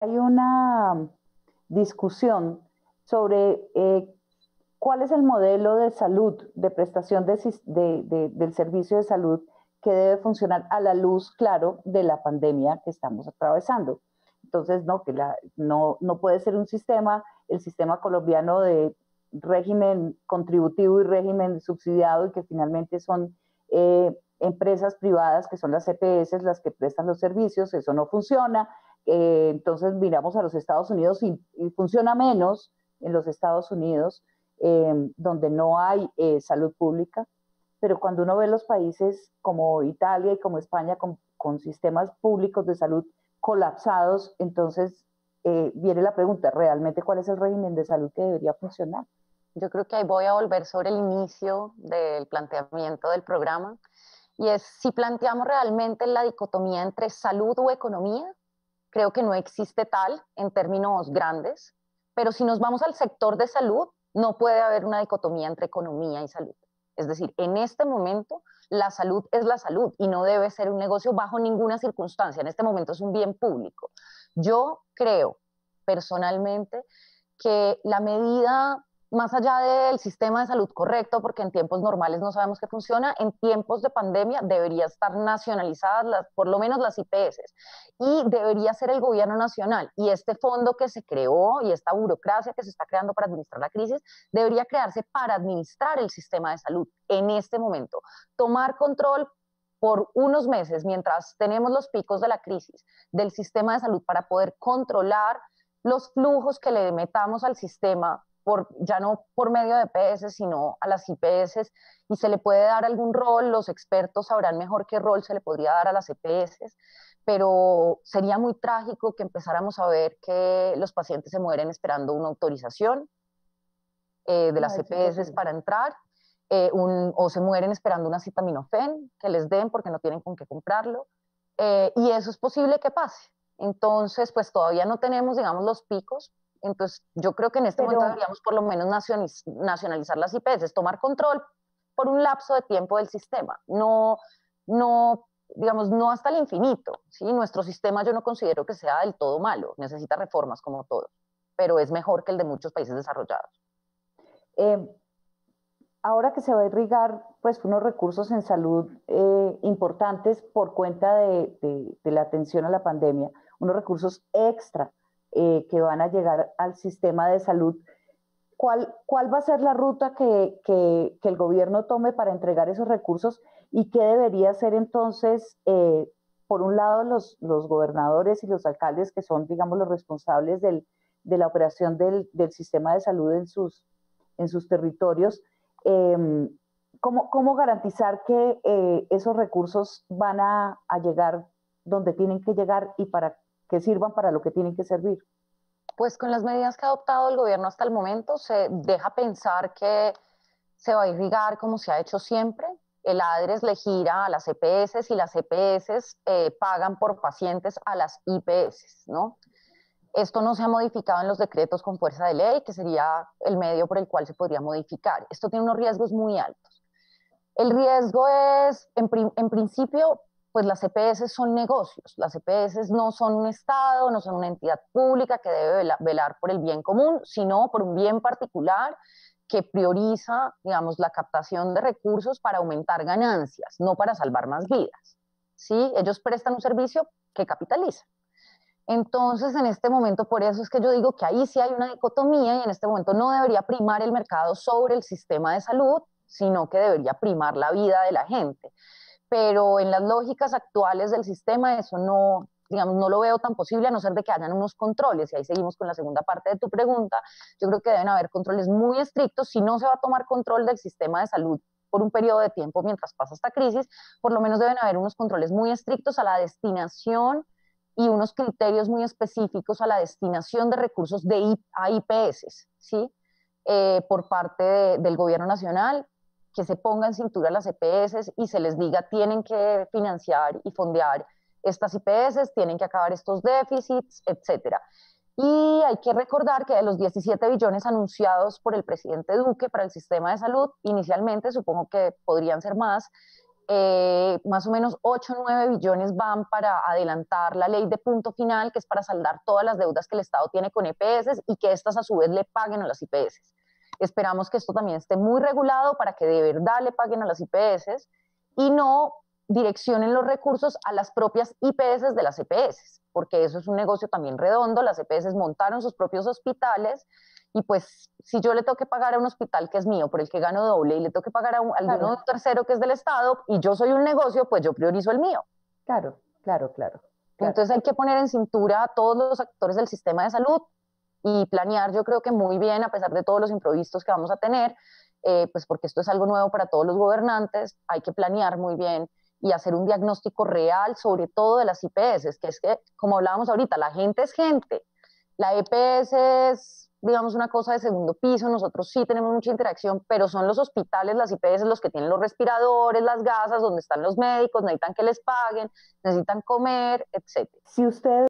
Hay una discusión sobre cuál es el modelo de salud, de prestación del servicio de salud que debe funcionar a la luz, claro, de la pandemia que estamos atravesando. Entonces, no, no puede ser un sistema, el sistema colombiano de régimen contributivo y régimen subsidiado y que finalmente son empresas privadas que son las EPS las que prestan los servicios, eso no funciona. Entonces miramos a los Estados Unidos y funciona menos en los Estados Unidos, donde no hay salud pública, pero cuando uno ve los países como Italia y como España con sistemas públicos de salud colapsados, entonces viene la pregunta, ¿realmente cuál es el régimen de salud que debería funcionar? Yo creo que ahí voy a volver sobre el inicio del planteamiento del programa, y es si planteamos realmente la dicotomía entre salud o economía. Creo que no existe tal en términos grandes, pero si nos vamos al sector de salud, no puede haber una dicotomía entre economía y salud. Es decir, en este momento la salud es la salud y no debe ser un negocio bajo ninguna circunstancia. En este momento es un bien público. Yo creo personalmente que la medida, más allá del sistema de salud correcto, porque en tiempos normales no sabemos qué funciona, en tiempos de pandemia debería estar nacionalizadas por lo menos las IPS, y debería ser el gobierno nacional. Y este fondo que se creó y esta burocracia que se está creando para administrar la crisis debería crearse para administrar el sistema de salud en este momento. Tomar control por unos meses, mientras tenemos los picos de la crisis, del sistema de salud para poder controlar los flujos que le metamos al sistema, ya no por medio de EPS, sino a las IPS, y se le puede dar algún rol, los expertos sabrán mejor qué rol se le podría dar a las EPS, pero sería muy trágico que empezáramos a ver que los pacientes se mueren esperando una autorización de No, las es EPS imposible. para entrar, o se mueren esperando una acetaminofén que les den porque no tienen con qué comprarlo, y eso es posible que pase. Entonces, pues todavía no tenemos, digamos, los picos. Entonces, yo creo que en este momento Pero, deberíamos por lo menos nacionalizar las IPS, tomar control por un lapso de tiempo del sistema, no, digamos, no hasta el infinito. ¿Sí? Nuestro sistema yo no considero que sea del todo malo, necesita reformas como todo, pero es mejor que el de muchos países desarrollados. eh, ahora que se va a irrigar pues unos recursos en salud importantes por cuenta de la atención a la pandemia, unos recursos extra que van a llegar al sistema de salud. ¿Cuál va a ser la ruta que el gobierno tome para entregar esos recursos y qué debería hacer entonces, por un lado, los gobernadores y los alcaldes que son, digamos, los responsables de la operación del sistema de salud en sus territorios? eh, ¿Cómo garantizar que esos recursos van a llegar donde tienen que llegar y para que sirvan para lo que tienen que servir? Pues con las medidas que ha adoptado el gobierno hasta el momento, se deja pensar que se va a irrigar como se ha hecho siempre. El ADRES le gira a las EPS y las EPS pagan por pacientes a las IPS, ¿no? Esto no se ha modificado en los decretos con fuerza de ley, que sería el medio por el cual se podría modificar. Esto tiene unos riesgos muy altos. El riesgo es, en principio, pues las EPS son negocios. Las EPS no son un Estado, no son una entidad pública que debe velar por el bien común, sino por un bien particular que prioriza, digamos, la captación de recursos para aumentar ganancias, no para salvar más vidas. ¿Sí? Ellos prestan un servicio que capitaliza. Entonces, en este momento, por eso es que yo digo que ahí sí hay una dicotomía, y en este momento no debería primar el mercado sobre el sistema de salud, sino que debería primar la vida de la gente. Pero en las lógicas actuales del sistema eso no, digamos, no lo veo tan posible, a no ser de que hayan unos controles. Y ahí seguimos con la segunda parte de tu pregunta. Yo creo que deben haber controles muy estrictos. Si no se va a tomar control del sistema de salud por un periodo de tiempo mientras pasa esta crisis, por lo menos deben haber unos controles muy estrictos a la destinación y unos criterios muy específicos a la destinación de recursos a IPS, ¿sí? Por parte del gobierno nacional, que se pongan en cintura las EPS y se les diga tienen que financiar y fondear estas IPS, tienen que acabar estos déficits, etcétera. Y hay que recordar que de los 17 billones anunciados por el presidente Duque para el sistema de salud, inicialmente, supongo que podrían ser más, más o menos 8 o 9 billones van para adelantar la ley de punto final, que es para saldar todas las deudas que el Estado tiene con EPS y que estas a su vez le paguen a las IPS. Esperamos que esto también esté muy regulado para que de verdad le paguen a las IPS y no direccionen los recursos a las propias IPS de las EPS, porque eso es un negocio también redondo. Las EPS montaron sus propios hospitales y pues si yo le tengo que pagar a un hospital que es mío, por el que gano doble, y le tengo que pagar a Claro. un tercero que es del Estado, y yo soy un negocio, pues yo priorizo el mío. Claro, claro, claro. Entonces hay que poner en cintura a todos los actores del sistema de salud y planear, yo creo que muy bien, a pesar de todos los imprevistos que vamos a tener, pues porque esto es algo nuevo para todos los gobernantes, hay que planear muy bien y hacer un diagnóstico real, sobre todo de las IPS, que es que, como hablábamos ahorita, la gente es gente. La EPS es, digamos, una cosa de segundo piso, nosotros sí tenemos mucha interacción, pero son los hospitales, las IPS, los que tienen los respiradores, las gasas, donde están los médicos, necesitan que les paguen, necesitan comer, etc. Si usted